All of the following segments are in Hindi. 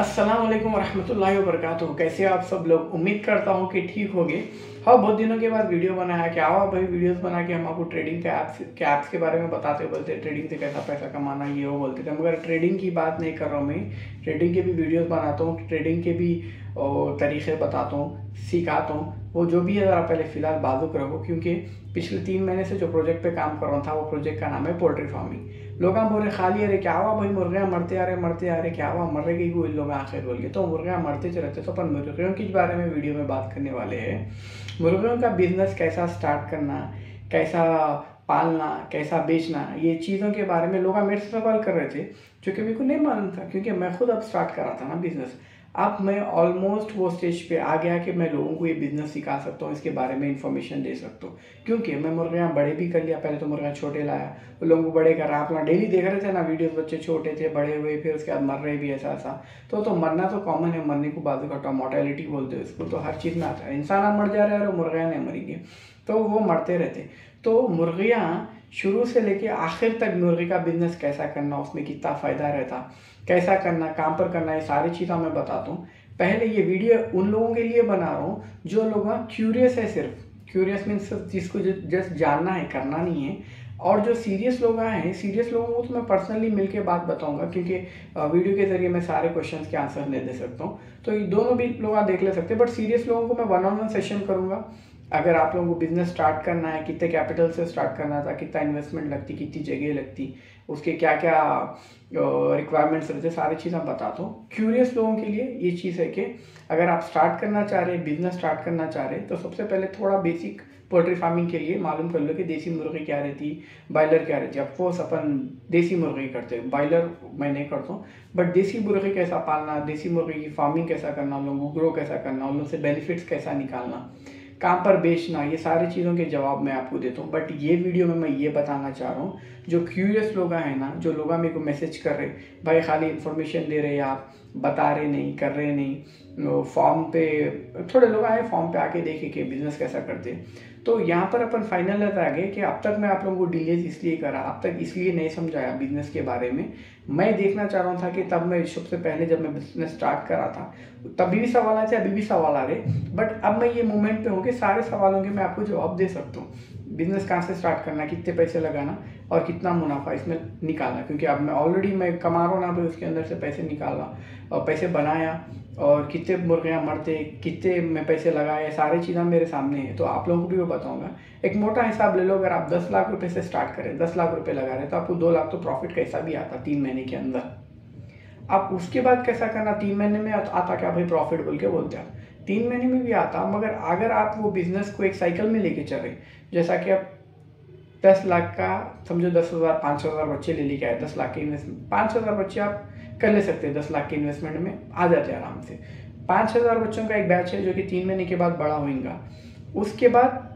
अस्सलाम वालेकुम रहमतुल्लाहि व बरकातुहू। कैसे आप सब लोग? उम्मीद करता हूँ कि ठीक होगे। हाँ, बहुत दिनों के बाद वीडियो बनाया। क्या हुआ भाई, वीडियोस बना के हम आपको ट्रेडिंग के ऐप्स के बारे में बताते बोलते ट्रेडिंग से कैसा पैसा कमाना ये वो बोलते थे, मगर ट्रेडिंग की बात नहीं कर रहा हूँ। मैं ट्रेडिंग के भी वीडियोस बनाता हूँ, ट्रेडिंग के भी तरीके बताता हूँ, सिखाता हूँ। वो जो भी है ज़रा पहले फ़िलहाल बाजुक रखो, क्योंकि पिछले 3 महीने से जो प्रोजेक्ट पे काम कर रहा था वो प्रोजेक्ट का नाम है पोल्ट्री फार्मिंग। लोग बोल रहे खाली अरे क्या हुआ भाई, मुर्गियाँ मरते आ रहे क्या हुआ, मर रहे कोई लोग आखिर बोल के। तो मुर्गियाँ मरते रहते, तो अपन मुर्गियों के बारे में वीडियो में बात करने वाले हैं। मुर्गियों का बिजनेस कैसा स्टार्ट करना, कैसा पालना, कैसा बेचना, ये चीज़ों के बारे में लोग मेरे से सवाल कर रहे थे, जो कि मेरे को नहीं मालूम था, क्योंकि मैं खुद अब स्टार्ट कर रहा था ना बिजनेस। अब मैं ऑलमोस्ट वो स्टेज पे आ गया कि मैं लोगों को ये बिज़नेस सिखा सकता हूँ, इसके बारे में इंफॉर्मेशन दे सकता हूँ। क्योंकि मैं मुर्गियाँ बड़े भी कर लिया, पहले तो मुर्गियाँ छोटे लाया, वो लोगों को बड़े कर रहा, अपना डेली देख रहे थे ना वीडियोस, बच्चे छोटे थे बड़े हुए, फिर उसके बाद मर रहे भी ऐसा ऐसा। तो मरना तो कॉमन है, मरने को बाजू घटा मोर्टेलिटी बोलते हैं उसको, तो हर चीज़ में आता है। इंसान मर जा रहे हैं और मुर्गियाँ नहीं मरेंगे, तो वो मरते रहते। तो मुर्गियाँ शुरू से लेके आखिर तक मुर्गी का बिजनेस कैसा करना, उसमें कितना फ़ायदा रहता, कैसा करना, कहाँ पर करना, ये सारी चीज़ें मैं बताता हूँ। पहले ये वीडियो उन लोगों के लिए बना रहा हूँ जो लोग क्यूरियस है, सिर्फ क्यूरियस मीन्स जिसको जस्ट जानना है, करना नहीं है। और जो सीरियस लोग हैं, सीरियस लोगों को तो मैं पर्सनली मिलके बात बताऊंगा, क्योंकि वीडियो के जरिए मैं सारे क्वेश्चंस के आंसर नहीं दे सकता हूँ, तो ये दोनों भी लोग देख ले सकते हैं। बट सीरियस लोगों को मैं 1-on-1 सेशन करूँगा। अगर आप लोगों को बिजनेस स्टार्ट करना है, कितने कैपिटल से स्टार्ट करना था, कितना इन्वेस्टमेंट लगती, कितनी जगह लगती, उसके क्या क्या रिक्वायरमेंट्स रहते, सारी चीज़ें बताता हूँ। क्यूरियस लोगों के लिए ये चीज़ है कि अगर आप स्टार्ट करना चाह रहे हैं, बिजनेस स्टार्ट करना चाह रहे हैं, तो सबसे पहले थोड़ा बेसिक पोल्ट्री फार्मिंग के लिए मालूम कर लो कि देसी मुर्गी क्या रहती, बॉयलर क्या रहती है। ऑफकोर्स अपन देसी मुर्गी करते हैं, बॉयलर मैं नहीं करता हूँ, बट देसी मुर्गी कैसा पालना, देसी मुर्गी की फार्मिंग कैसा करना, उन लोगों को ग्रो कैसा करना, उन लोगों से बेनिफिट्स कैसा निकालना, कहाँ पर बेचना, ये सारी चीज़ों के जवाब मैं आपको देता हूँ। बट ये वीडियो में मैं ये बताना चाह रहा हूँ, जो क्यूरियस लोग हैं ना, जो लोग मेरे को मैसेज कर रहे भाई खाली इन्फॉर्मेशन दे रहे हैं, आप बता रहे नहीं, कर रहे नहीं, फॉर्म पे थोड़े लोग आए, फॉर्म पे आके देखे कि बिजनेस कैसा करते हैं। तो यहाँ पर अपन फाइनल रहता है कि अब तक मैं आप लोगों को डिलेज इसलिए करा, अब तक इसलिए नहीं समझाया बिजनेस के बारे में। मैं देखना चाह रहा था कि तब मैं सबसे पहले जब मैं बिजनेस स्टार्ट करा था तभी भी सवाल आए थे, अभी भी सवाल आ रहे, बट अब मैं ये मोमेंट पे हूँ कि सारे सवालों के मैं आपको जवाब दे सकता हूँ। बिजनेस कहाँ से स्टार्ट करना, कितने पैसे लगाना और कितना मुनाफा इसमें निकालना, क्योंकि अब मैं ऑलरेडी मैं कमा रहा हूँ ना भाई, उसके अंदर से पैसे निकालना और पैसे बनाया, और कितने मुर्गियाँ मरते, कितने में पैसे लगाए, सारी चीज़ें मेरे सामने हैं, तो आप लोगों को भी वो बताऊंगा। एक मोटा हिसाब ले लो, अगर आप 10 लाख रुपए से स्टार्ट करें, 10 लाख रुपए लगा रहे, तो आपको 2 लाख तो प्रॉफिट कैसा भी आता 3 महीने के अंदर। आप उसके बाद कैसा करना, 3 महीने में आता क्या भाई प्रॉफिट बोल के बोलते हैं, 3 महीने में भी आता, मगर अगर आप वो बिजनेस को एक साइकिल में लेके चले, जैसा कि आप 10 लाख का समझो, 10,000 5,000 बच्चे ले लेके आए, 10 लाख के इन्वेस्टमेंट, 5,000 बच्चे आप कर ले सकते हैं, 10 लाख के इन्वेस्टमेंट में आ जाते हैं आराम से। 5,000 बच्चों का एक बैच है जो कि 3 महीने के बाद बड़ा होगा। उसके बाद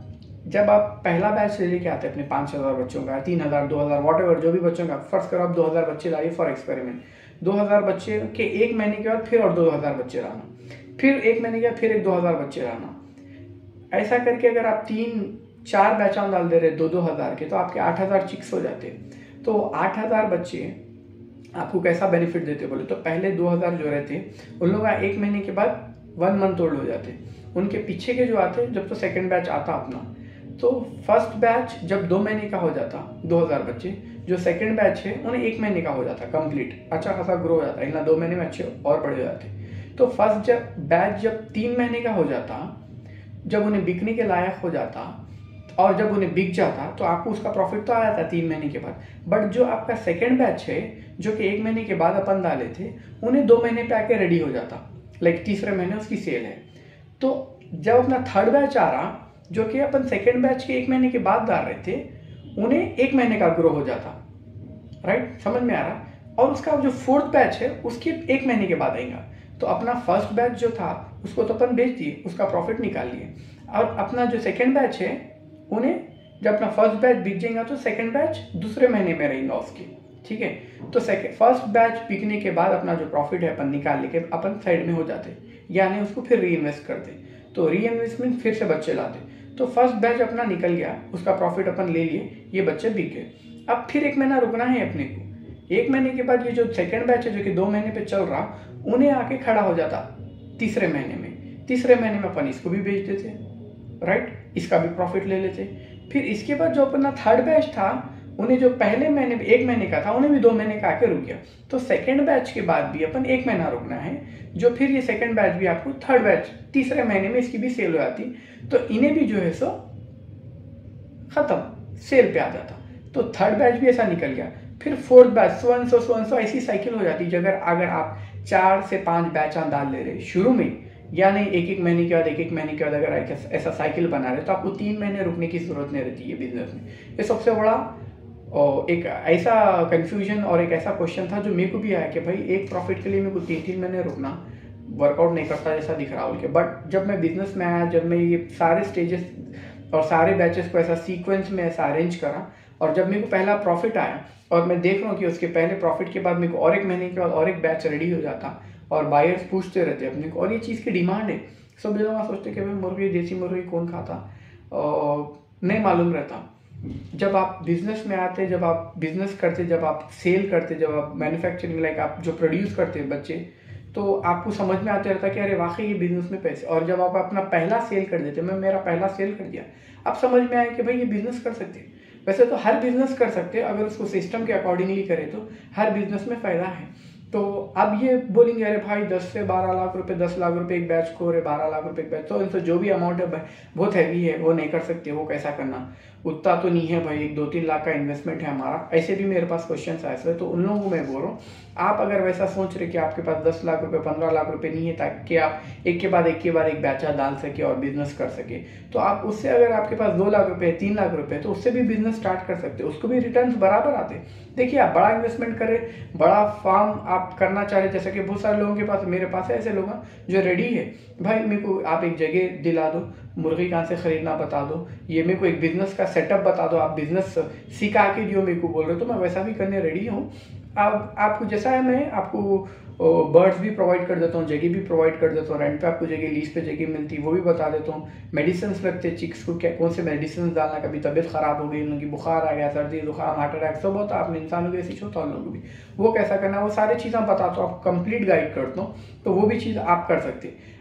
जब आप पहला बैच ले लेके आते हैं अपने 5,000 बच्चों का, 3,000 2,000 वॉट जो भी बच्चों का, फर्स्ट करो आप 2,000 बच्चे लाइए फॉर एक्सपेरिमेंट, 2,000 बच्चे के 1 महीने के बाद फिर और 2,000 बच्चे लाना, फिर 1 महीने के बाद फिर एक 2,000 बच्चे लाना। ऐसा करके अगर आप 3-4 बैचान डाल दे रहे 2,000 के, तो आपके 8,000 चिक्स हो जाते। तो 8,000 बच्चे आपको कैसा बेनिफिट देते बोले, तो पहले 2,000 जो रहते उन लोग 1 महीने के बाद 1 मंथ ओल्ड हो जाते। उनके पीछे के जो आते, जब तो सेकंड बैच आता अपना, तो फर्स्ट बैच जब 2 महीने का हो जाता 2,000 बच्चे, जो सेकंड बैच है उन्हें 1 महीने का हो जाता कंप्लीट, अच्छा खासा ग्रो हो जाता, इतना 2 महीने में अच्छे और बड़े हो जाते। तो फर्स्ट बैच जब 3 महीने का हो जाता, जब उन्हें बिकने के लायक हो जाता और जब उन्हें बिक जाता, तो आपको उसका प्रॉफिट तो आया था 3 महीने के बाद। बट जो आपका सेकेंड बैच है, जो कि 1 महीने के बाद अपन डाले थे, उन्हें 2 महीने पे आके रेडी हो जाता, लाइक तीसरे महीने उसकी सेल है। तो जब अपना थर्ड बैच आ रहा, जो कि अपन सेकेंड बैच के 1 महीने के बाद डाल रहे थे, उन्हें 1 महीने का ग्रो हो जाता, राइट, समझ में आ रहा। और उसका जो फोर्थ बैच है उसके 1 महीने के बाद आएगा। तो अपना फर्स्ट बैच जो था उसको तो अपन बेच दिए, उसका प्रॉफिट निकाल लिए, और अपना जो सेकेंड बैच है उन्हें जब अपना फर्स्ट बैच बिक जाएगा तो सेकेंड बैच दूसरे महीने में रहेगा उसकी, ठीक है। तो फर्स्ट बैच बिकने के बाद अपना जो प्रॉफिट है अपन निकाल लेके अपन साइड में हो जाते, यानी उसको फिर री इन्वेस्ट करते, तो री इन्वेस्टमेंट फिर से बच्चे लाते। तो फर्स्ट बैच अपना निकल गया, उसका प्रॉफिट अपन ले लिए, ये बच्चे बिक गए। अब फिर 1 महीना रुकना है अपने को, 1 महीने के बाद ये जो सेकंड बैच है जो कि 2 महीने पे चल रहा, उन्हें आके खड़ा हो जाता तीसरे महीने में अपन इसको भी बेच देते, राइट, इसका भी प्रॉफिट ले लेते। फिर इसके बाद जो अपना थर्ड बैच था, उन्हें जो पहले महीने 1 महीने का था, उन्हें भी 2 महीने का आके रुक गया। तो सेकंड बैच के बाद भी अपन 1 महीना रुकना है, जो फिर ये सेकंड बैच भी आपको थर्ड बैच तीसरे महीने में इसकी भी सेल हो जाती, तो इन्हें भी जो है सो खत्म, सेल पे आ जाता। तो थर्ड बैच भी ऐसा निकल गया। फिर फोर्थ बैच 100 ऐसी साइकिल हो जाती है। अगर आप 4 से 5 बैच डाल ले रहे शुरू में, या नहीं 1 महीने के बाद 1 महीने के बाद अगर ऐसा साइकिल बना रहे, तो आपको 3 महीने रुकने की जरूरत नहीं रहती है बिजनेस में। ये सबसे बड़ा एक ऐसा कंफ्यूजन और एक ऐसा क्वेश्चन था जो मेरे को भी आया कि भाई एक प्रॉफिट के लिए मेरे को 3 महीने रुकना वर्कआउट नहीं करता जैसा दिख रहा है। बट जब मैं बिजनेस में आया, जब मैं ये सारे स्टेजेस और सारे बैचेस को ऐसा सीक्वेंस में ऐसा अरेंज करा, और जब मेरे को पहला प्रॉफिट आया और मैं देख रहा हूँ कि उसके पहले प्रॉफिट के बाद मेरे को और 1 महीने के बाद और एक बैच रेडी हो जाता, और बायर्स पूछते रहते अपने को, और ये चीज़ की डिमांड है। सब लोग सोचते कि भाई मुर्गी, देसी मुर्गी कौन खाता, नहीं मालूम रहता। जब आप बिजनेस में आते, जब आप बिजनेस करते, जब आप सेल करते, जब आप मैन्युफैक्चरिंग लाइक आप जो प्रोड्यूस करते हैं बच्चे, तो आपको समझ में आते रहता कि अरे वाकई ये बिजनेस में पैसे। और जब आप अपना पहला सेल कर देते, मैं मेरा पहला सेल कर दिया, आप समझ में आया कि भाई ये बिजनेस कर सकते। वैसे तो हर बिजनेस कर सकते हैं, अगर उसको सिस्टम के अकॉर्डिंगली करें तो हर बिजनेस में फ़ायदा है। तो अब ये बोलेंगे अरे भाई 10 से 12 लाख रुपए, 10 लाख रुपए एक बैच को, अरे 12 लाख रुपए एक बैच, तो इनसे जो भी अमाउंट है बहुत हैवी है, वो नहीं कर सकते, वो कैसा करना, उतना तो नहीं है भाई, 2-3 लाख का इन्वेस्टमेंट है हमारा। ऐसे भी मेरे पास क्वेश्चन आए हुए, तो उन लोगों को मैं बोल रहा हूँ, आप अगर वैसा सोच रहे कि आपके पास 10 लाख रुपए, 15 लाख रुपए नहीं है ताकि आप एक के बाद एक बैचा डाल सके और बिजनेस कर सके, तो आप उससे, अगर आपके पास 2 लाख रुपए, 3 लाख रुपए, तो उससे भी बिजनेस स्टार्ट कर सकते, उसको भी रिटर्न्स बराबर आते। देखिए, आप बड़ा इन्वेस्टमेंट करें, बड़ा फार्म आप करना चाह रहे, जैसे कि बहुत सारे लोगों के पास, मेरे पास है ऐसे लोग जो रेडी है, भाई मेरे को आप एक जगह दिला दो, मुर्गी कहाँ से खरीदना बता दो, ये मेरे को एक बिजनेस का सेटअप बता दो, आप बिजनेस सिखा के जो मेरे को बोल रहे हो, तो मैं वैसा भी करने रेडी हूँ। अब आपको जैसा है, मैं आपको बर्ड्स भी प्रोवाइड कर देता हूँ, जगह भी प्रोवाइड कर देता हूँ, रेंट पे आपको जगह, लीज पे जगह मिलती है, वो भी बता देता हूँ। मेडिसिन लगते हैं चिक्स को, क्या कौन से मेडिसिन डालना, कभी तबीयत खराब हो गई, उनकी बुखार आ गया, सर्दी जुकाम, हार्ट अटैक, सब होता है, आपने इंसानों को ऐसी होता है, लोगों को भी वो कैसा करना है, वो सारी चीज़ें बताता हूँ, आप कंप्लीट गाइड करता हूँ, तो वो भी चीज़ आप कर सकते हैं।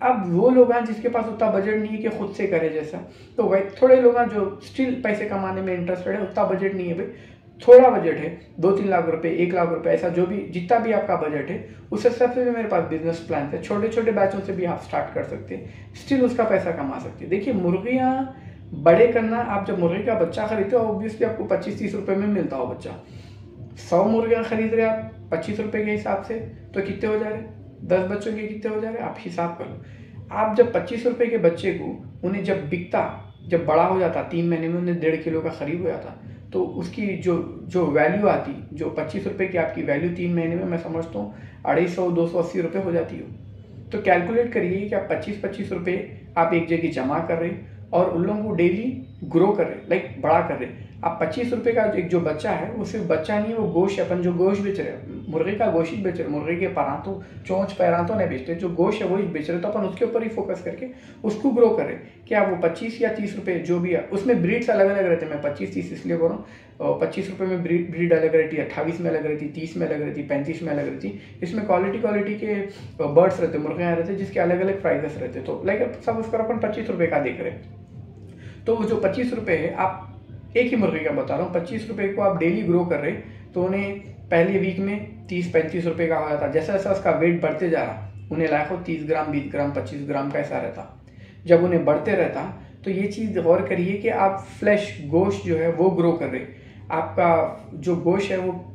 अब वो लोग हैं जिसके पास उतना बजट नहीं है कि खुद से करे जैसा, तो वही थोड़े लोग हैं जो स्टिल पैसे कमाने में इंटरेस्टेड है, उतना बजट नहीं है भाई, थोड़ा बजट है, 2-3 लाख रुपए, 1 लाख रुपए, ऐसा जो भी जितना भी आपका बजट है, उस हिसाब से भी मेरे पास बिजनेस प्लान है। छोटे छोटे बैचों से भी आप स्टार्ट कर सकते हैं, स्टिल उसका पैसा कमा सकते हैं। देखिए, मुर्गियाँ बड़े करना, आप जब मुर्गी का बच्चा खरीदते हो, ऑब्वियसली आपको 25-30 रुपये में मिलता हो बच्चा। 100 मुर्गियाँ खरीद रहे आप 25 रुपये के हिसाब से, तो कितने हो जा रहे, 10 बच्चों के कितने हो जा रहे, आप हिसाब कर लो। आप जब 25 रुपये के बच्चे को, उन्हें जब बिकता, जब बड़ा हो जाता, 3 महीने में उन्हें 1.5 किलो का खरीद हो जाता, तो उसकी जो वैल्यू आती, जो 25 रुपये की आपकी वैल्यू 3 महीने में, मैं समझता हूँ 250-280 रुपये हो जाती हो। तो कैलकुलेट करिए कि आप 25-25 रुपये आप एक जगह जमा कर रहे और उन लोगों को डेली ग्रो कर रहे, लाइक बड़ा कर रहे। आप 25 रुपये का एक जो बच्चा है, वो सिर्फ बच्चा नहीं है, वो गोश्त, अपन जो गोश्त बेच रहे हैं, मुर्गे का गोश्त ही बेच रहे, मुर्गे के परांतों, चोंच पैरांतों नहीं बेचते, जो गोश्त है वही बेच रहे, तो अपन उसके ऊपर ही फोकस करके उसको ग्रो करें। क्या वो 25 या 30 रुपये जो भी है, उसमें ब्रीड्स अलग अलग रहते हैं, मैं 25-30 इसलिए बोल रहा हूँ। 25 रुपये में ब्रीड अलग रहती है, 28 में अलग रहती, 30 में अलग रहती, 35 में अलग रहती। इसमें क्वालिटी के बर्ड्स रहते, मुर्गियाँ रहते, जिसके अलग अलग प्राइजेस रहते, तो लाइक सब उसका अपन 25 रुपये का देख रहे हैं। तो वो जो 25 रुपये है, आप एक ही मुर्गी का बता रहा हूँ, 25 रुपये को आप डेली ग्रो कर रहे, तो उन्हें पहले वीक में 30-35 रुपये का हो जाता। जैसा जैसा उसका वेट बढ़ते जा रहा, उन्हें लायक हो 30 ग्राम, 20 ग्राम, 25 ग्राम का ऐसा रहता। जब उन्हें बढ़ते रहता, तो ये चीज़ गौर करिए कि आप फ्लैश गोश्त जो है वो ग्रो कर रहे। आपका जो गोश्त है वो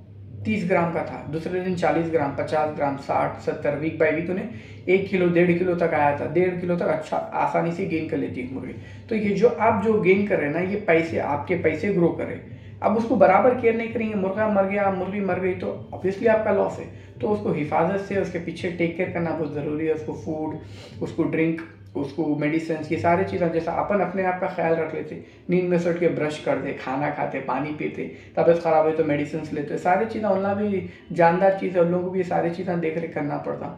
30 ग्राम का था, दूसरे दिन 40 ग्राम, 50 ग्राम, 60-70, वीक बाई वीक उन्हें 1 किलो, 1.5 किलो तक आया था। 1.5 किलो तक अच्छा आसानी से गेन कर लेती है मुर्गी। तो ये जो आप जो गेन कर रहे हैं ना, ये पैसे, आपके पैसे ग्रो करें। अब उसको बराबर केयर नहीं करेंगे, मुर्गा मर गया, मुर्गी मर गई, तो ऑब्वियसली आपका लॉस है। तो उसको हिफाजत से, उसके पीछे टेक केयर करना बहुत ज़रूरी है। उसको फूड, उसको ड्रिंक, उसको मेडिसिन, ये सारी चीज़ें जैसा अपन अपने आप का ख्याल रख लेते, नींद में सट के ब्रश करते, खाना खाते, पानी पीते, तबीयत खराब हुई तो मेडिसिन लेते, सारी चीज़ें उनका भी जानदार चीज़ है, उन लोगों को भी ये सारी चीज़ें देख रेख करना पड़ता।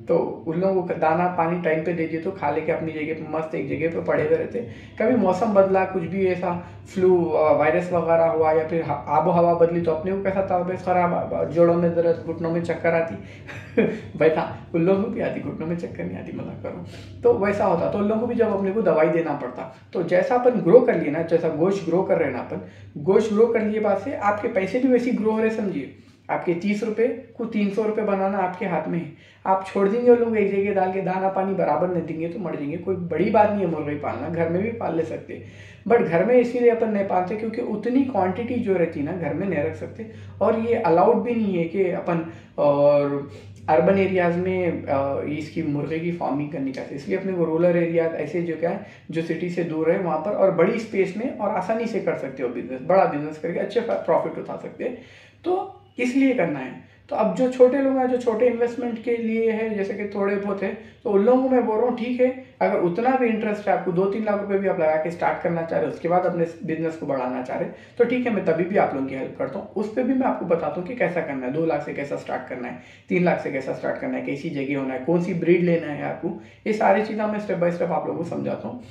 तो उन लोगों को दाना पानी टाइम पे दे दिए तो खा लेके अपनी जगह पे मस्त एक जगह पे पड़े हुए रहते। कभी मौसम बदला, कुछ भी ऐसा फ्लू वायरस वगैरह हुआ या फिर आबो हवा बदली तो अपने को कैसा तबीयत खराब, जोड़ों में दर्द, घुटनों में चक्कर आती वैसा उन लोगों को भी आती, घुटनों में चक्कर नहीं आती, मजाक करो। तो वैसा होता, तो उन लोगों को भी जब अपने को दवाई देना पड़ता। तो जैसा अपन ग्रो कर लिए ना, जैसा गोश्त ग्रो कर रहे हैं ना अपन, गोश्त ग्रो कर लिए बाद से आपके पैसे भी वैसे ग्रो हो रहे। समझिए, आपके 30 रुपये को 300 रुपये बनाना आपके हाथ में है। आप छोड़ देंगे उन लोग एक जगह डाल के, दाना पानी बराबर नहीं देंगे तो मर जाएंगे। कोई बड़ी बात नहीं है मुर्गी पालना, घर में भी पाल ले सकते, बट घर में इसीलिए अपन नहीं पालते क्योंकि उतनी क्वांटिटी जो रहती है ना घर में नहीं रख सकते, और ये अलाउड भी नहीं है कि अपन और अर्बन एरियाज में इसकी मुर्गे की फार्मिंग करनी चाहिए। इसलिए अपने को रूरल एरिया ऐसे जो क्या है, जो सिटी से दूर है वहाँ पर और बड़ी स्पेस में और आसानी से कर सकते हो बिजनेस, बड़ा बिजनेस करके अच्छे प्रॉफिट उठा सकते हैं, तो इसलिए करना है। तो अब जो छोटे लोग हैं, जो छोटे इन्वेस्टमेंट के लिए है, जैसे कि थोड़े बहुत है, तो उन लोगों को मैं बोल रहा हूँ ठीक है, अगर उतना भी इंटरेस्ट है आपको, 2-3 लाख रुपए भी आप लगा के स्टार्ट करना चाह रहे हो, उसके बाद अपने बिजनेस को बढ़ाना चाह रहे, तो ठीक है, मैं तभी भी आप लोगों की हेल्प करता हूँ। उस पर भी मैं आपको बताता हूँ कि कैसा करना है, 2 लाख से कैसा स्टार्ट करना है, 3 लाख से कैसा स्टार्ट करना है, कैसी जगह होना है, कौन सी ब्रीड लेना है आपको, ये सारी चीज़ें मैं स्टेप बाय स्टेप आप लोगों को समझाता हूँ।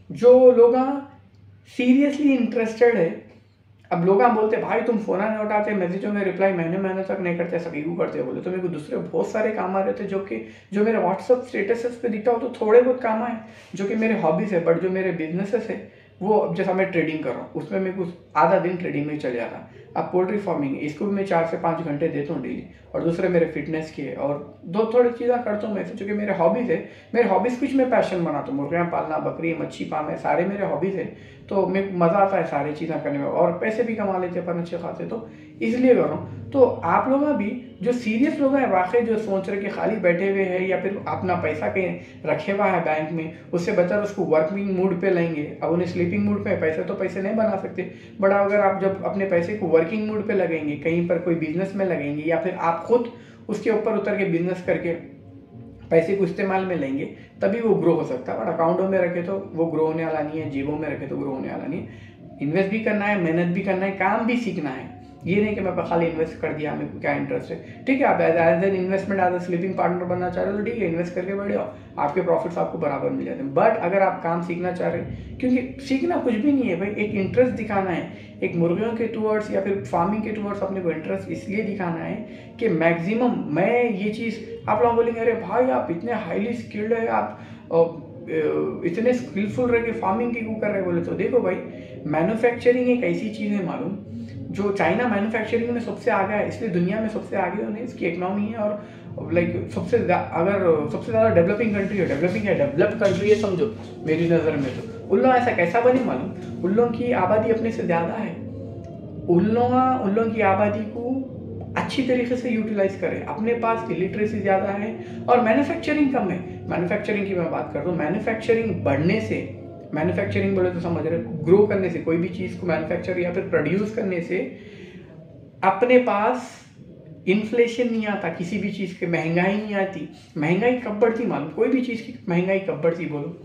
जो लोग सीरियसली इंटरेस्टेड है, अब लोग बोलते भाई तुम फोन नहीं उठाते, मैसेजों में रिप्लाई महीने तक नहीं करते, ऐसा क्यों करते हो? बोले तो मेरे को दूसरे बहुत सारे काम आ रहे थे जो मेरे व्हाट्सअप स्टेटसेस पे दिखता हो, तो थोड़े बहुत काम आए जो कि मेरे हॉबीज है, बट जो मेरे बिजनेसेस है वो, अब जैसा मैं ट्रेडिंग कर रहा हूँ उसमें मेरे को आधा दिन ट्रेडिंग में चल जाता। अब पोल्ट्री फार्मिंग इसको भी मैं 4 से 5 घंटे देता हूँ डेली, और दूसरे मेरे फिटनेस के और 2 थोड़ी चीज़ें करता हूँ मैं, जो कि मेरे हॉबीज़ है। मेरे हॉबीज़ कुछ मैं पैशन बनाता हूँ, मुर्गियाँ पालना, बकरी, मच्छी पालना, सारे मेरे हॉबीज़ है, तो मेरे को मज़ा आता है सारी चीज़ें करने में, और पैसे भी कमा लेते अपन अच्छे खासे, तो इसलिए कर रहा हूँ। तो आप लोग भी जो सीरियस लोग हैं, वाकई जो सोच रहे कि खाली बैठे हुए हैं या फिर अपना पैसा कहीं रखे हुआ है बैंक में, उससे बेहतर उसको वर्किंग मूड पे लेंगे। अब उन्हें स्लीपिंग मूड पे पैसे तो पैसे नहीं बना सकते, बट अगर आप जब अपने पैसे को वर्किंग मूड पे लगेंगे, कहीं पर कोई बिजनेस में लगेंगे, या फिर आप खुद उसके ऊपर उतर के बिजनेस करके पैसे को इस्तेमाल में लेंगे, तभी वो ग्रो हो सकता है। बट अकाउंटों में रखे तो वो ग्रो होने वाला नहीं है, जेबों में रखे तो ग्रो होने वाला नहीं है। इन्वेस्ट भी करना है, मेहनत भी करना है, काम भी सीखना है। ये नहीं कि मैं खाली इन्वेस्ट कर दिया, मेरे को क्या इंटरेस्ट है, ठीक है, आप as an investment as a sleeping partner बनना चाह रहे हो तो ठीक है, इन्वेस्ट करके बढ़िया, आपके प्रॉफिट्स आपको बराबर मिल जाते हैं। बट अगर आप काम सीखना चाह रहे हैं, क्योंकि सीखना कुछ भी नहीं है भाई, एक इंटरेस्ट दिखाना है, एक मुर्गियों के टूवर्ड्स या फिर फार्मिंग के टूवर्ड्स अपने को इंटरेस्ट इसलिए दिखाना है कि मैक्सिमम मैं ये चीज़, आप लोग बोलेंगे अरे भाई आप इतने हाईली स्किल्ड है, आप इतने स्किलफुल रह के फार्मिंग की क्यों कर रहे हैं? बोले तो देखो भाई, मैन्युफैक्चरिंग एक ऐसी चीज़ है मालूम, जो चाइना मैन्युफैक्चरिंग में सबसे आगे है, इसलिए दुनिया में सबसे आगे होने इसकी इकोनॉमी है, और लाइक सबसे ज़्यादा डेवलपिंग कंट्री है, डेवलप्ड कंट्री है समझो मेरी नज़र में। तो उन लोग ऐसा कैसा बने मालूम, उन लोगों की आबादी अपने से ज़्यादा है, उन लोगों की आबादी को अच्छी तरीके से यूटिलाइज करें, अपने पास इलिटरेसी ज़्यादा है और मैन्युफैक्चरिंग कम है। मैन्युफैक्चरिंग की मैं बात कर रहा हूँ, मैन्युफैक्चरिंग बढ़ने से, मैन्युफैक्चरिंग बोले तो समझ रहे, ग्रो करने से, कोई भी चीज़ को मैन्युफैक्चर या फिर प्रोड्यूस करने से अपने पास इन्फ्लेशन नहीं आता, किसी भी चीज़ की महंगाई नहीं आती। महंगाई कब बढ़ती मालूम, कोई भी चीज़ की महंगाई कब बढ़ती बोलो,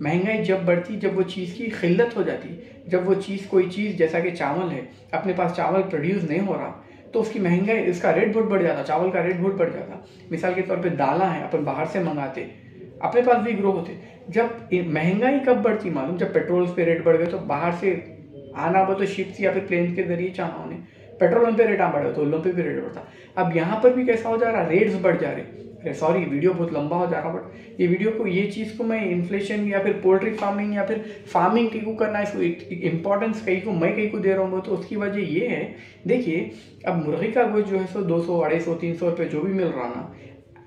महंगाई जब बढ़ती जब वो चीज़ की किल्लत हो जाती, जब वो चीज़, कोई चीज़ जैसा कि चावल है, अपने पास चावल प्रोड्यूस नहीं हो रहा तो उसकी महंगाई, उसका रेट बहुत बढ़ जाता, चावल का रेट बहुत बढ़ जाता। मिसाल के तौर पे दालें हैं, अपन बाहर से मंगाते, अपने पास भी ग्रो होते। जब महंगाई कब बढ़ती मालूम, जब पेट्रोल पे रेट बढ़ गए, तो बाहर से आना हो तो शिप या फिर प्लेन के जरिए चाहना होने, पेट्रोल पे रेट आ बढ़े तो उन पे भी रेट बढ़ता। अब यहाँ पर भी कैसा हो जा रहा, रेट्स बढ़ जा रहे। अरे सॉरी, वीडियो बहुत लंबा हो जा रहा, बट ये वीडियो को, ये चीज़ को मैं इन्फ्लेशन या फिर पोल्ट्री फार्मिंग या फिर फार्मिंग कहीं को करना है, इसको इंपॉर्टेंस कहीं को मैं कहीं को दे रहा हूँ, तो उसकी वजह ये है, देखिए अब मुर्गी का गोश्त जो है सो 200, 250, 300 रुपये जो भी मिल रहा ना,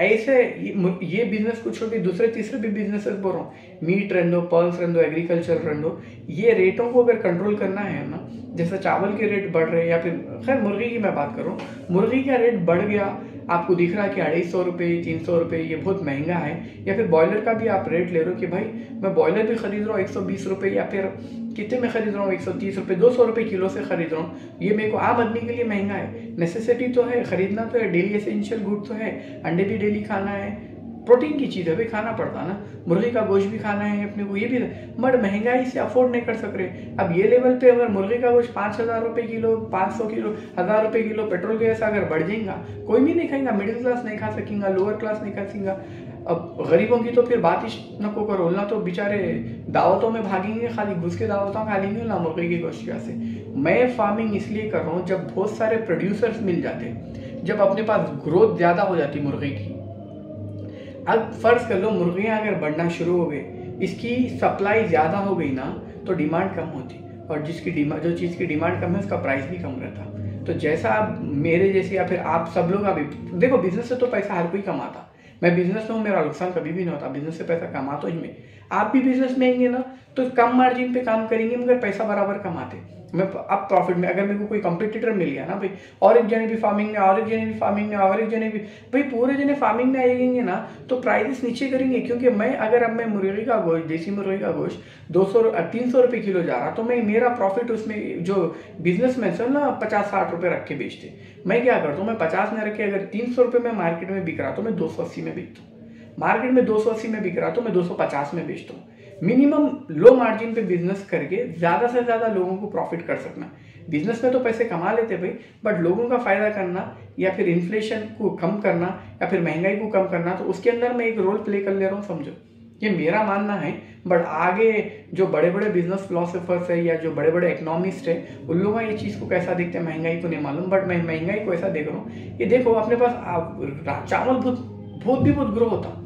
ऐसे ये बिजनेस को छोड़ के दूसरे तीसरे भी बिजनेसेस बोल रहा हूँ, मीट रहने दो, पर्ल्स रहने दो, एग्रीकल्चर रहने दो, ये रेटों को अगर कंट्रोल करना है ना, जैसे चावल के रेट बढ़ रहे हैं, या फिर खैर मुर्गी की मैं बात कर रहा हूँ, मुर्गी का रेट बढ़ गया, आपको दिख रहा है कि 250 रुपये, 300 रुपये, ये बहुत महंगा है। या फिर बॉयलर का भी आप रेट ले रहे हो कि भाई मैं बॉयलर भी खरीद रहा हूँ 120 रुपये, या फिर कितने में खरीद रहा हूँ 130 रुपये, 200 रुपये किलो से खरीद रहा हूँ। ये मेरे को आम आदमी के लिए महंगा है, नेसेसिटी तो है, खरीदना तो है, डेली एसेंशियल गुड तो है, अंडे भी डेली खाना है, प्रोटीन की चीज़ है भाई, खाना पड़ता ना, मुर्गी का गोश्त भी खाना है अपने को, ये भी, बट महंगाई से अफोर्ड नहीं कर सक रहे। अब ये लेवल पे अगर मुर्गी का गोश्त 5,000 रुपये किलो, 500 किलो, 1,000 रुपये किलो, पेट्रोल गैस अगर बढ़ जाएगा, कोई भी नहीं खाएगा, मिडिल क्लास नहीं खा सकेगा, लोअर क्लास नहीं खा सकेगा। अब गरीबों की तो फिर बात ही नको करो ना, तो बेचारे दावतों में भागेंगे, खाली घुस के दावतों खा लेंगे ना मुर्गी की गोश्त से। मैं फार्मिंग इसलिए कर रहा हूँ जब बहुत सारे प्रोड्यूसर्स मिल जाते, जब अपने पास ग्रोथ ज़्यादा हो जाती मुर्गी की। अब फर्ज कर लो मुर्गियाँ अगर बढ़ना शुरू हो गई, इसकी सप्लाई ज़्यादा हो गई ना, तो डिमांड कम होती, और जिसकी डिमांड, जो चीज़ की डिमांड कम है उसका प्राइस भी कम रहता। तो जैसा आप मेरे जैसे या फिर आप सब लोग, अभी देखो बिजनेस से तो पैसा हर कोई कमाता, मैं बिजनेस में हूँ, मेरा नुकसान कभी भी नहीं होता, बिजनेस से पैसा कमा तो ही मैं। आप भी बिजनेस में आएंगे ना तो कम मार्जिन पे काम करेंगे मगर पैसा बराबर कमाते। मैं अब प्रॉफिट में, अगर मेरे को कोई कंपटीटर मिल गया ना भाई, और एक जने भी फार्मिंग में, और एक जने भी फार्मिंग में, और एक जने भी, भाई पूरे जने फार्मिंग में आएंगे ना तो प्राइसेस नीचे करेंगे। क्योंकि मैं अगर अब मैं मुर्गी का गोश्त, देसी मुर्गी का गोश्त 300 रुपये किलो जा रहा, तो मैं मेरा प्रॉफिट उसमें, जो बिजनेसमैन से ना 50-60 रुपये रख के बेचते, मैं क्या करता हूँ, मैं 50 में रख के, अगर 300 रुपये में मार्केट में बिक रहा तो मैं 280 में बेचता हूँ, मार्केट में 280 में बिक रहा तो मैं 250 में बेचता हूँ। मिनिमम लो मार्जिन पे बिजनेस करके ज़्यादा से ज़्यादा लोगों को प्रॉफिट कर सकना। बिजनेस में तो पैसे कमा लेते भाई, बट लोगों का फायदा करना या फिर इन्फ्लेशन को कम करना या फिर महंगाई को कम करना, तो उसके अंदर मैं एक रोल प्ले कर ले रहा हूँ, समझो, ये मेरा मानना है। बट आगे जो बड़े बड़े बिजनेस फिलोसोफर्स है या जो बड़े बड़े इकोनॉमिस्ट है, उन लोगों का ये चीज़ को कैसा देखते हैं महंगाई को नहीं मालूम, बट मैं महंगाई को ऐसा देख रहा हूँ, ये देखो अपने पास चावल बहुत ग्रो होता,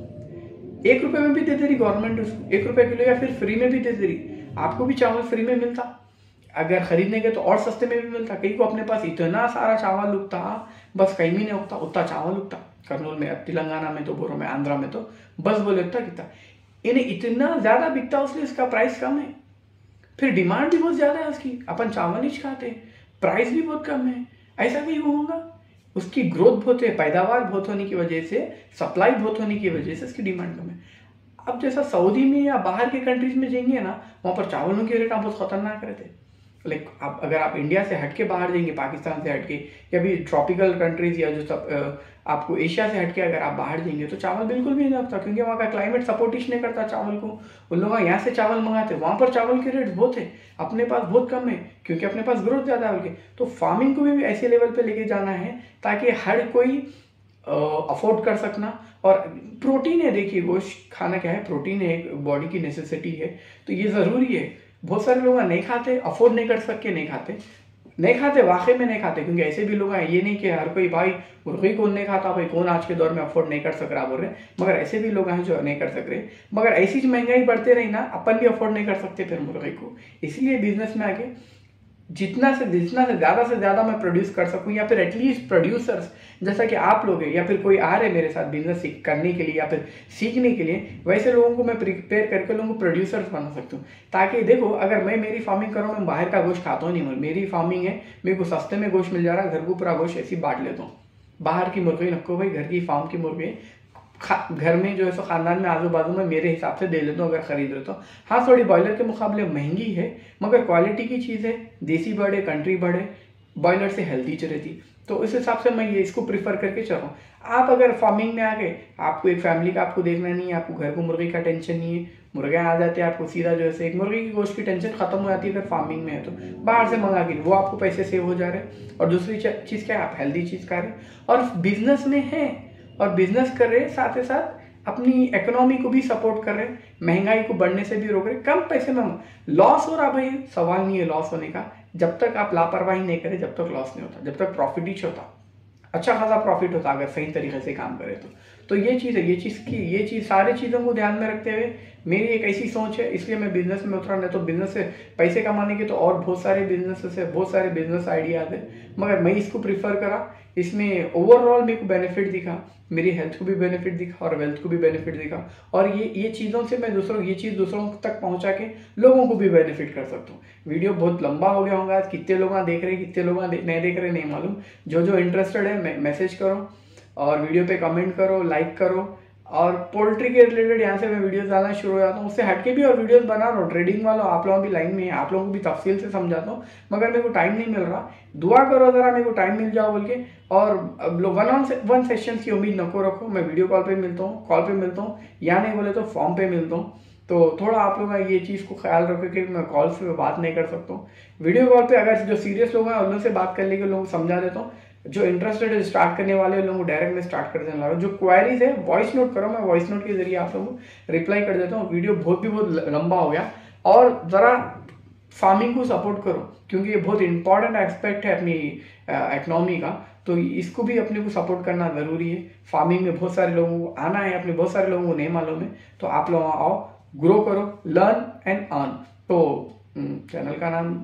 1 रुपये में भी दे दे रही गवर्नमेंट उसको, 1 रुपये किलो, या फिर फ्री में भी दे दे रही, आपको भी चावल फ्री में मिलता, अगर खरीदने गए तो और सस्ते में भी मिलता। कहीं को अपने पास इतना सारा चावल उगता, बस कहीं भी नहीं उगता, उतना चावल उगता, कर्नूल में, तेलंगाना में तो बोरो में, आंध्रा में तो बस बोले उतना कितना, इन्हें इतना ज़्यादा बिकता, उसलिए इसका प्राइस कम है, फिर डिमांड भी बहुत ज़्यादा है उसकी, अपन चावल ही खाते, प्राइस भी बहुत कम है, ऐसा क्यों होगा? उसकी ग्रोथ बहुत है, पैदावार बहुत होने की वजह से, सप्लाई बहुत होने की वजह से उसकी डिमांड कम है। अब जैसा सऊदी में या बाहर के कंट्रीज में जाएंगे ना, वहाँ पर चावलों के रेट बहुत खतरनाक रहते। लाइक आप अगर आप इंडिया से हट के बाहर जाएंगे, पाकिस्तान से हट के, या भी ट्रॉपिकल कंट्रीज या जो सब आपको एशिया से हट के अगर आप बाहर जाएंगे तो चावल बिल्कुल भी नहीं उगता, क्योंकि वहाँ का क्लाइमेट सपोर्ट ही नहीं करता चावल को। उन लोग यहाँ से चावल मंगाते, वहाँ पर चावल के रेट बहुत है, अपने पास बहुत कम है, क्योंकि अपने पास ग्रोथ ज़्यादा है। तो फार्मिंग को भी ऐसे लेवल पे लेके जाना है ताकि हर कोई अफोर्ड कर सकना। और प्रोटीन है, देखिए गोश्त खाना क्या है, प्रोटीन है, एक बॉडी की नेसेसिटी है, तो ये ज़रूरी है। बहुत सारे लोग नहीं खाते, अफोर्ड नहीं कर सके, नहीं खाते, वाकई में नहीं खाते, क्योंकि ऐसे भी लोग हैं, ये नहीं कि हर कोई भाई मुर्गी कौन नहीं खाता, भाई कौन आज के दौर में अफोर्ड नहीं कर सक रहा बोल रहे, मगर ऐसे भी लोग हैं जो नहीं कर सक रहे। मगर ऐसी महंगाई बढ़ते रही ना, अपन भी अफोर्ड नहीं कर सकते फिर मुर्गी को। इसलिए बिजनेस में आगे जितना से ज़्यादा मैं प्रोड्यूस कर सकूं, या फिर एटलीस्ट प्रोड्यूसर्स जैसा कि आप लोग हैं, या फिर कोई आ रहे मेरे साथ बिजनेस करने के लिए या फिर सीखने के लिए, वैसे लोगों को मैं प्रिपेयर करके लोगों को प्रोड्यूसर्स बना सकता हूँ। ताकि देखो, अगर मैं मेरी फार्मिंग कर रहा हूँ, मैं बाहर का गोश्त खाता हूँ नहीं, मेरी फार्मिंग है, मेरे को सस्ते में गोश्त मिल जा रहा है, घर को पूरा गोश्त ऐसी बांट लेता हूँ। बाहर की मुर्गी रखो भाई, घर की फार्म की मुर्गी घर में जो है सो खानदान में आजू बाजू में मेरे हिसाब से दे लेता हूँ अगर खरीद रहे तो। हाँ, थोड़ी बॉयलर के मुकाबले महंगी है, मगर क्वालिटी की चीज़ है, देसी बर्ड है, कंट्री बर्ड है, बॉयलर से हेल्दी रहती, तो उस हिसाब से मैं ये इसको प्रीफर करके चल रहा हूँ। आप अगर फार्मिंग में आ गए, आपको एक फैमिली का आपको देखना नहीं है, आपको घर को मुर्गी का टेंशन नहीं है, मुर्गे आ जाते हैं, आपको सीधा जो है एक मुर्गी की गोश्त की टेंशन खत्म हो जाती है। अगर फार्मिंग में है तो बाहर से मंगा के वो आपको पैसे सेव हो जा रहे हैं, और दूसरी चीज़ क्या है, आप हेल्दी चीज़ खा रहे हैं और बिजनेस में है, और बिजनेस कर रहे साथ ही साथ अपनी इकोनॉमी को भी सपोर्ट कर रहे हैं, महंगाई को बढ़ने से भी रोक रहे, कम पैसे में लॉस हो रहा भाई, सवाल नहीं है लॉस होने का। जब तक आप लापरवाही नहीं करें, जब तक लॉस नहीं होता, जब तक प्रॉफिट ही होता, अच्छा खासा प्रॉफिट होता अगर सही तरीके से काम करे तो ये चीज़ है, ये चीज़ सारी चीज़ों को ध्यान में रखते हुए मेरी एक ऐसी सोच है, इसलिए मैं बिजनेस में उतरा। नहीं तो बिजनेस से पैसे कमाने के तो और बहुत सारे बिजनेस आइडियाज है, मगर मैं इसको प्रीफर करा। इसमें ओवरऑल मेरे को बेनिफिट दिखा, मेरी हेल्थ को भी बेनिफिट दिखा और वेल्थ को भी बेनिफिट दिखा, और ये चीज़ों से मैं दूसरों तक पहुंचा के लोगों को भी बेनिफिट कर सकता हूँ। वीडियो बहुत लंबा हो गया होगा, कितने लोग देख रहे हैं, कितने लोग नहीं देख रहे नहीं मालूम। जो इंटरेस्टेड है मैसेज करो और वीडियो पे कमेंट करो, लाइक करो, और पोल्ट्री के रिलेटेड यहाँ से मैं वीडियोस डालना शुरू हो जाता हूँ। उससे हटके भी और वीडियोस बना रहा हूँ, ट्रेडिंग वालों आप लोगों की लाइन में है, आप लोगों को भी तफसील से समझाता हूँ, मगर मेरे को टाइम नहीं मिल रहा। दुआ करो ज़रा मेरे को टाइम मिल जाओ बोल के। और वन सेशन की उम्मीद नको रखो, मैं वीडियो कॉल पे मिलता हूँ, कॉल पे मिलता हूँ, या नहीं बोले तो फॉर्म पे मिलता हूँ। तो थोड़ा आप लोग ये चीज़ को ख्याल रखो कि मैं कॉल से बात नहीं कर सकता हूँ। वीडियो कॉल पे अगर जो सीरियस लोग हैं उन लोगों से बात कर लेके लोगों को समझा देता हूँ। जो इंटरेस्टेड है स्टार्ट करने वाले लोगों को डायरेक्ट में स्टार्ट कर देने लगा। जो क्वेरीज है वॉइस नोट करो, मैं वॉइस नोट के जरिए आप लोगों को रिप्लाई कर देता हूँ। वीडियो बहुत लंबा हो गया। और ज़रा फार्मिंग को सपोर्ट करो क्योंकि ये बहुत इंपॉर्टेंट एस्पेक्ट है अपनी इकनॉमी का, तो इसको भी अपने को सपोर्ट करना ज़रूरी है। फार्मिंग में बहुत सारे लोगों को आना है, अपने बहुत सारे लोगों को नहीं मालूम है, तो आप लोग आओ, ग्रो करो, लर्न एंड अर्न। तो चैनल का नाम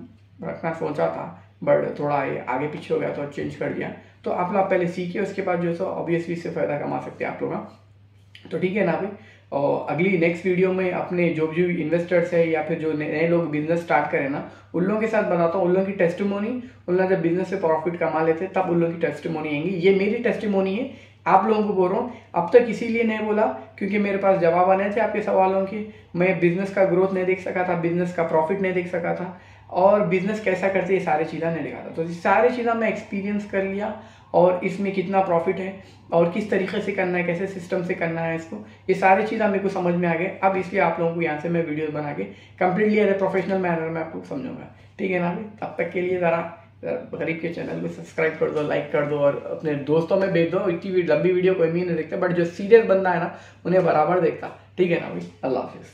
रखना सोचा था बट थोड़ा ये आगे पीछे हो गया तो चेंज कर दिया। तो आप लोग पहले सीखिए, उसके बाद जो है सो ऑब्वियसली इससे फ़ायदा कमा सकते हैं आप लोग। तो ठीक है ना भाई। और अगली नेक्स्ट वीडियो में अपने जो भी इन्वेस्टर्स है या फिर जो नए लोग बिजनेस स्टार्ट करें ना, उन लोगों के साथ बताता हूँ, उन लोगों की टेस्टिमोनी, उन लोग जब बिजनेस से प्रॉफिट कमा लेते तब उन लोगों की टेस्टिमोनी आएंगी। ये मेरी टेस्टिमोनी है, आप लोगों को बोल रहा हूँ। अब तक इसीलिए नहीं बोला क्योंकि मेरे पास जवाब आने थे आपके सवालों के। मैं बिजनेस का ग्रोथ नहीं देख सका था, बिजनेस का प्रॉफिट नहीं देख सका था, और बिजनेस कैसा करते ये सारी चीज़ें नहीं देखा था। तो ये सारी चीज़ें मैं एक्सपीरियंस कर लिया, और इसमें कितना प्रॉफिट है और किस तरीके से करना है, कैसे सिस्टम से करना है इसको, ये सारी चीज़ें मेरे को समझ में आ गए। अब इसलिए आप लोगों को यहाँ से मैं वीडियोस बना के completely as a professional manner में आपको समझूंगा। ठीक है ना भाई। तब तक के लिए ज़रा गरीब के चैनल को सब्सक्राइब कर दो, लाइक कर दो, और अपने दोस्तों में भेज दो। इतनी लंबी वीडियो कोई भी नहीं देखता, बट जो सीरियस बंदा है ना उन्हें बराबर देखता। ठीक है ना भाई। अल्लाह हाफिज़।